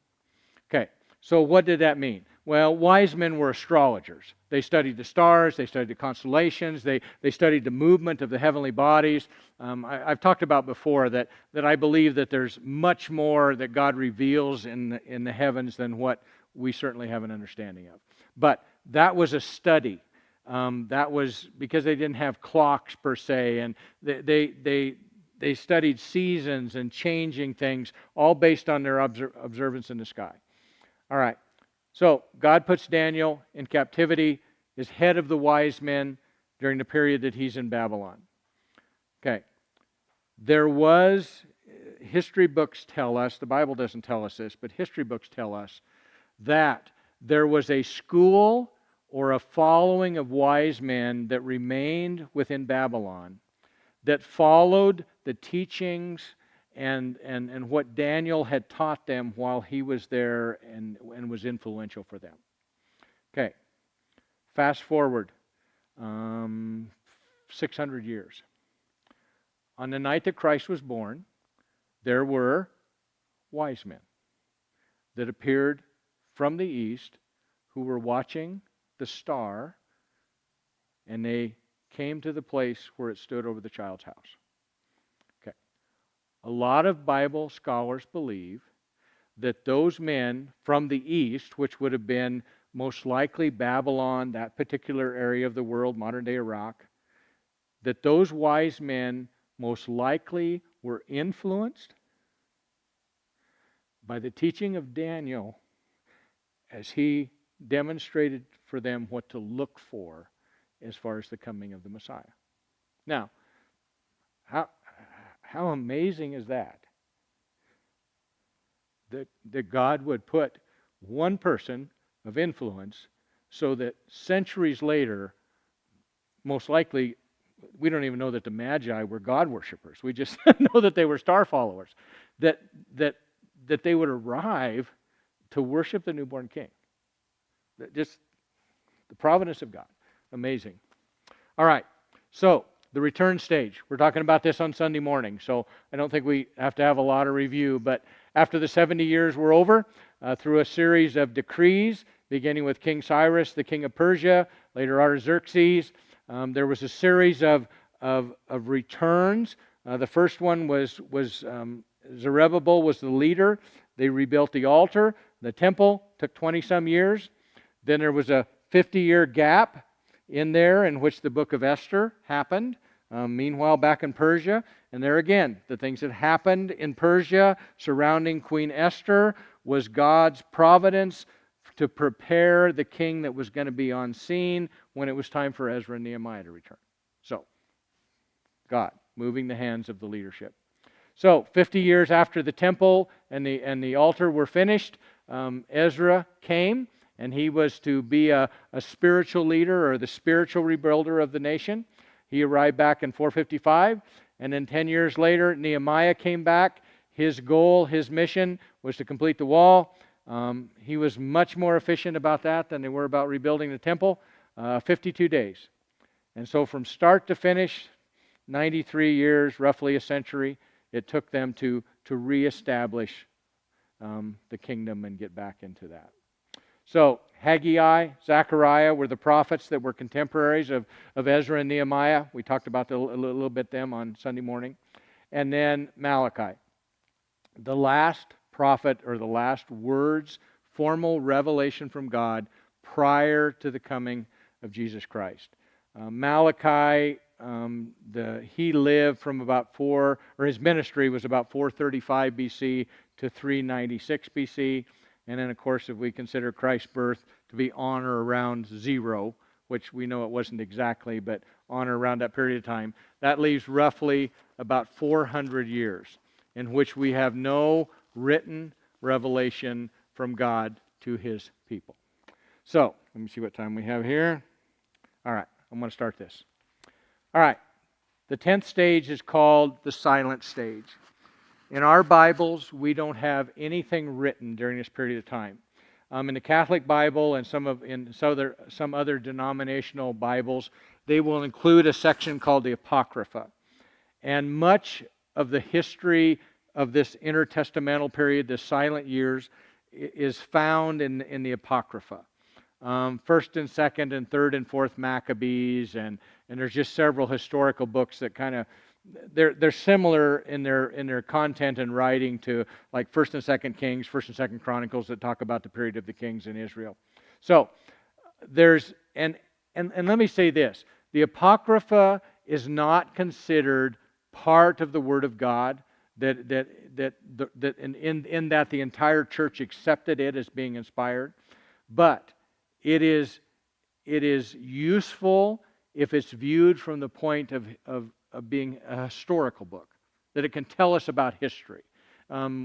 Okay, so what did that mean? Well, wise men were astrologers. They studied the stars, they studied the constellations, they studied the movement of the heavenly bodies. I've talked about before that I believe that there's much more that God reveals in the heavens than what we certainly have an understanding of. But that was a study. That was because they didn't have clocks per se, and they they studied seasons and changing things, all based on their observance in the sky. All right. So God puts Daniel in captivity, is head of the wise men during the period that he's in Babylon. Okay. There was, history books tell us, the Bible doesn't tell us this, but history books tell us that there was a school or a following of wise men that remained within Babylon that followed the teachings and what Daniel had taught them while he was there and was influential for them. Okay, fast forward 600 years. On the night that Christ was born, there were wise men that appeared from the east who were watching the star, and they came to the place where it stood over the child's house. Okay. A lot of Bible scholars believe that those men from the east, which would have been most likely Babylon, that particular area of the world, modern-day Iraq, that those wise men most likely were influenced by the teaching of Daniel as he demonstrated for them what to look for as far as the coming of the Messiah. Now, how amazing is that? That God would put one person of influence so that centuries later, most likely, we don't even know that the Magi were God worshipers. We just know that they were star followers. That they would arrive to worship the newborn King. Just the providence of God. Amazing. All right. So, the return stage. We're talking about this on Sunday morning, so I don't think we have to have a lot of review. But after the 70 years were over, through a series of decrees, beginning with King Cyrus, the king of Persia, later Artaxerxes, there was a series of returns. The first one was Zerubbabel was the leader. They rebuilt the altar. The temple took 20-some years. Then there was a 50-year gap in there in which the book of Esther happened. Meanwhile, back in Persia, and there again, the things that happened in Persia surrounding Queen Esther was God's providence to prepare the king that was going to be on scene when it was time for Ezra and Nehemiah to return. So, God moving the hands of the leadership. So, 50 years after the temple and the altar were finished, Ezra came, and he was to be a spiritual leader or the spiritual rebuilder of the nation. He arrived back in 455, and then 10 years later, Nehemiah came back. His goal, his mission was to complete the wall. He was much more efficient about that than they were about rebuilding the temple. 52 days. And so from start to finish, 93 years, roughly a century, it took them to reestablish the kingdom and get back into that. So Haggai, Zechariah were the prophets that were contemporaries of Ezra and Nehemiah. We talked about a little bit them on Sunday morning. And then Malachi, the last prophet or the last words, formal revelation from God prior to the coming of Jesus Christ. Malachi, he lived from about his ministry was about 435 BC to 396 BC. And then, of course, if we consider Christ's birth to be on or around 0, which we know it wasn't exactly, but on or around that period of time, that leaves roughly about 400 years in which we have no written revelation from God to His people. So, let me see what time we have here. All right, I'm going to start this. All right, the 10th stage is called the silent stage. In our Bibles, we don't have anything written during this period of time. In the Catholic Bible and some other denominational Bibles, they will include a section called the Apocrypha. And much of the history of this intertestamental period, the silent years, is found in the Apocrypha. 1st and 2nd and 3rd and 4th Maccabees, and there's just several historical books that kind of they're similar in their content and writing to like 1st and 2nd Kings, 1st and 2nd Chronicles that talk about the period of the kings in Israel. So there's and let me say this: the Apocrypha is not considered part of the Word of God, that in that the entire church accepted it as being inspired. But it is useful if it's viewed from the point of being a historical book, that it can tell us about history.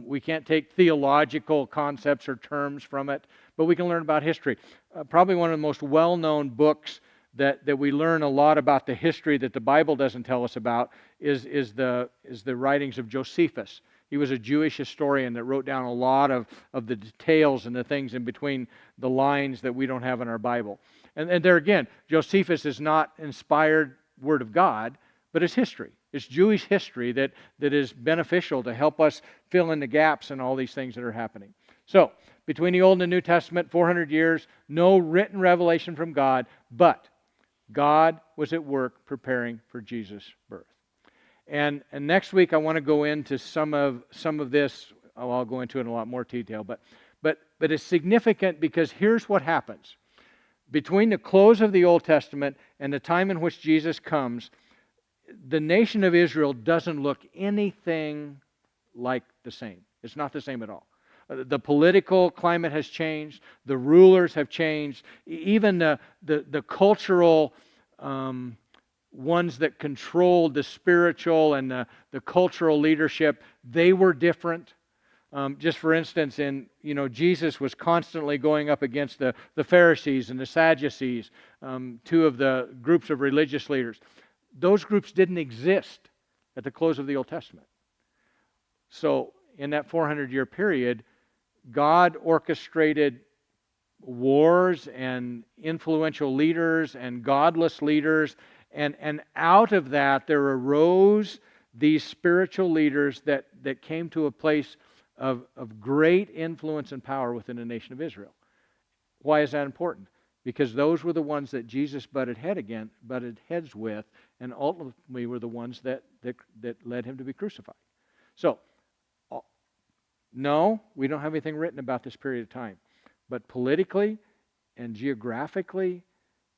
We can't take theological concepts or terms from it, but we can learn about history. Probably one of the most well-known books that we learn a lot about the history that the Bible doesn't tell us about is the writings of Josephus. He was a Jewish historian that wrote down a lot of the details and the things in between the lines that we don't have in our Bible. And there again, Josephus is not inspired Word of God, but it's history. It's Jewish history that is beneficial to help us fill in the gaps in all these things that are happening. So, between the Old and the New Testament, 400 years, no written revelation from God, but God was at work preparing for Jesus' birth. And next week I want to go into some of this. I'll go into it in a lot more detail, but it's significant because here's what happens. Between the close of the Old Testament and the time in which Jesus comes, the nation of Israel doesn't look anything like the same. It's not the same at all. The political climate has changed. The rulers have changed. Even the cultural ones that controlled the spiritual and the cultural leadership, they were different. Just for instance, Jesus was constantly going up against the Pharisees and the Sadducees, two of the groups of religious leaders. Those groups didn't exist at the close of the Old Testament. So, in that 400-year period, God orchestrated wars and influential leaders and godless leaders, and out of that there arose these spiritual leaders that came to a place of great influence and power within the nation of Israel. Why is that important? Because those were the ones that Jesus butted heads with, and ultimately were the ones that led him to be crucified. So, no, we don't have anything written about this period of time. But politically and geographically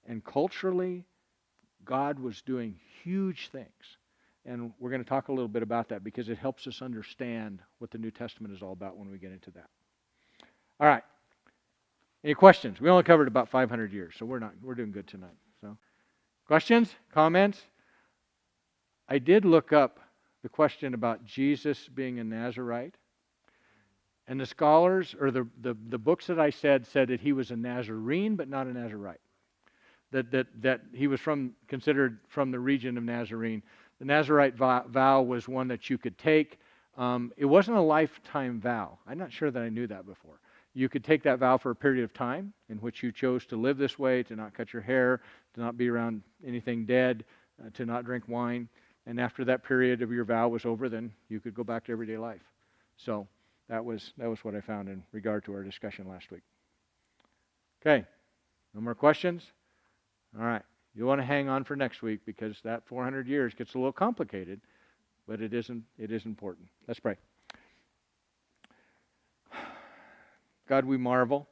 and culturally, God was doing huge things. And we're going to talk a little bit about that because it helps us understand what the New Testament is all about when we get into that. All right. Any questions? We only covered about 500 years, so we're doing good tonight. So, questions? Comments? I did look up the question about Jesus being a Nazirite. And the scholars, or the books that I said that he was a Nazarene, but not a Nazirite. That he was considered from the region of Nazarene. The Nazirite vow was one that you could take. It wasn't a lifetime vow. I'm not sure that I knew that before. You could take that vow for a period of time in which you chose to live this way, to not cut your hair, to not be around anything dead, to not drink wine. And after that period of your vow was over, then you could go back to everyday life. So that was what I found in regard to our discussion last week. Okay, no more questions? All right, you want to hang on for next week because that 400 years gets a little complicated, but it is important. Let's pray. God, we marvel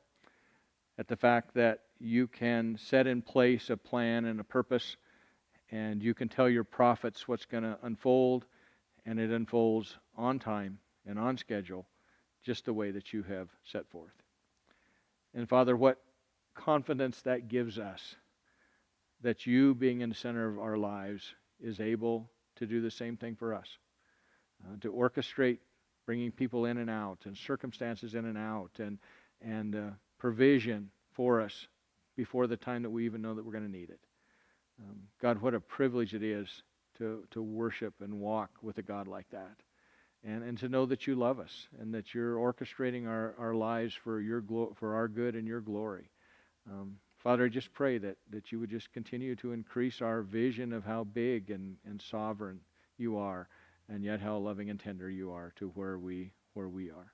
at the fact that you can set in place a plan and a purpose, and you can tell your prophets what's going to unfold, and it unfolds on time and on schedule, just the way that you have set forth. And Father, what confidence that gives us that you, being in the center of our lives, is able to do the same thing for us, to orchestrate bringing people in and out, and circumstances in and out, and provision for us before the time that we even know that we're going to need it. God, what a privilege it is to worship and walk with a God like that, and to know that you love us and that you're orchestrating our lives for for our good and your glory. Father, I just pray that you would just continue to increase our vision of how big and sovereign you are, and yet how loving and tender you are to where we are.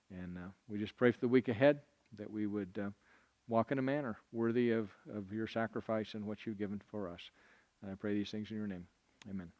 And we just pray for the week ahead that we would walk in a manner worthy of your sacrifice and what you've given for us. And I pray these things in your name. Amen.